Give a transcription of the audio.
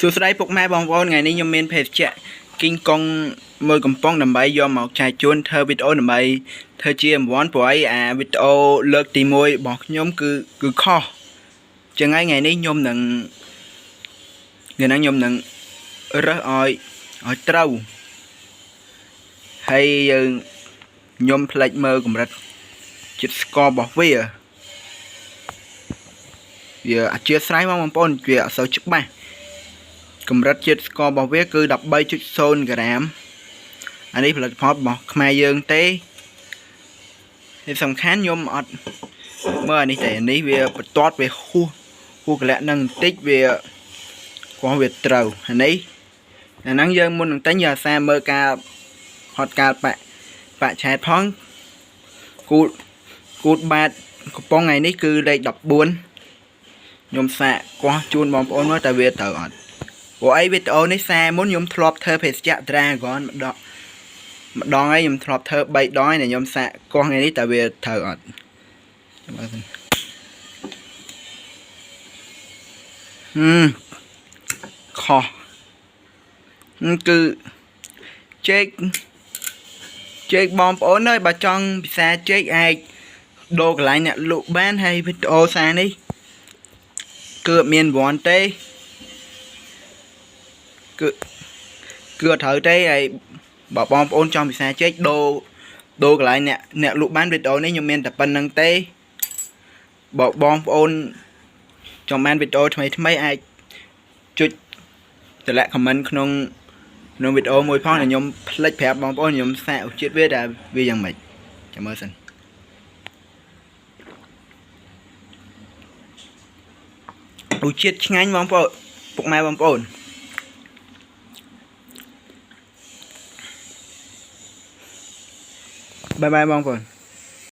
សួស្តីពុកម៉ែបងប្អូនថ្ងៃនេះខ្ញុំមានភេសជ្ជៈគីងកុងមួយកំប៉ុងដើម្បីយកមកចែកជូនធ្វើវីដេអូដើម្បីធ្វើជារង្វាន់ព្រោះអីអាវីដេអូលើកទី1របស់ខ្ញុំគឺខុសចឹងហើយថ្ងៃនេះខ្ញុំនឹងរើសឲ្យត្រូវហើយខ្ញុំផ្លេចមើលកម្រិតជាតិស្កររបស់វាអធិស្ឋានបងប្អូនវាអត់សូវច្បាស់កម្រិតជាតិស្កររបស់វាគឺ 13.0 ក្រាមអានេះផលិតផលរបស់ខ្មែរយើងទេហើយសំខាន់ខ្ញុំអត់មើលអានេះតែនេះវាបន្ទាត់វាហួសកលៈនឹងបន្តិចវាគាត់វាត្រូវអានេះអាហ្នឹងយើងមុននឹងទិញយើងអាសាមើលការហត់កាលបាក់ឆែតផងគូតបាតកំប៉ុងថ្ងៃនេះគឺលេខ14ខ្ញុំសាកកោះជូនបងប្អូនមើលតើវាត្រូវអត់ព្រោះអីវីដេអូនេះសារមុនខ្ញុំធ្លាប់ធ្វើភេសជ្ជៈ Dragon ម្ដងហើយខ្ញុំធ្លាប់ធ្វើ3ដងហើយខ្ញុំសាកកោះថ្ងៃនេះតើវាត្រូវអត់ខុសគឺចេកបងប្អូនអើយបើចង់ពិសាចេកអាចដូរកន្លែងអ្នកលក់បានហើយវីដេអូសារនេះគឺអត់មានរង្វាន់ទេគឺអត់ត្រូវទេហើយបើបងប្អូនចង់ពិសាចេកដូរកន្លែងអ្នកលក់បានវីដេអូនេះខ្ញុំមានតែប៉ុណ្្នឹងទេបើបងប្អូនចង់បានវីដេអូថ្មីអាចចុចតម្លាក់ comment ក្នុងវីដេអូមួយផងដែលខ្ញុំផ្លេចប្រាប់បងប្អូនខ្ញុំសាកឧជាតិវាដែលវាយ៉ាងម៉េចចាំមើលសិនឧជាតិឆ្ងាញ់បងប្អូនពុកម៉ែបងប្អូនបាយបងប្អូន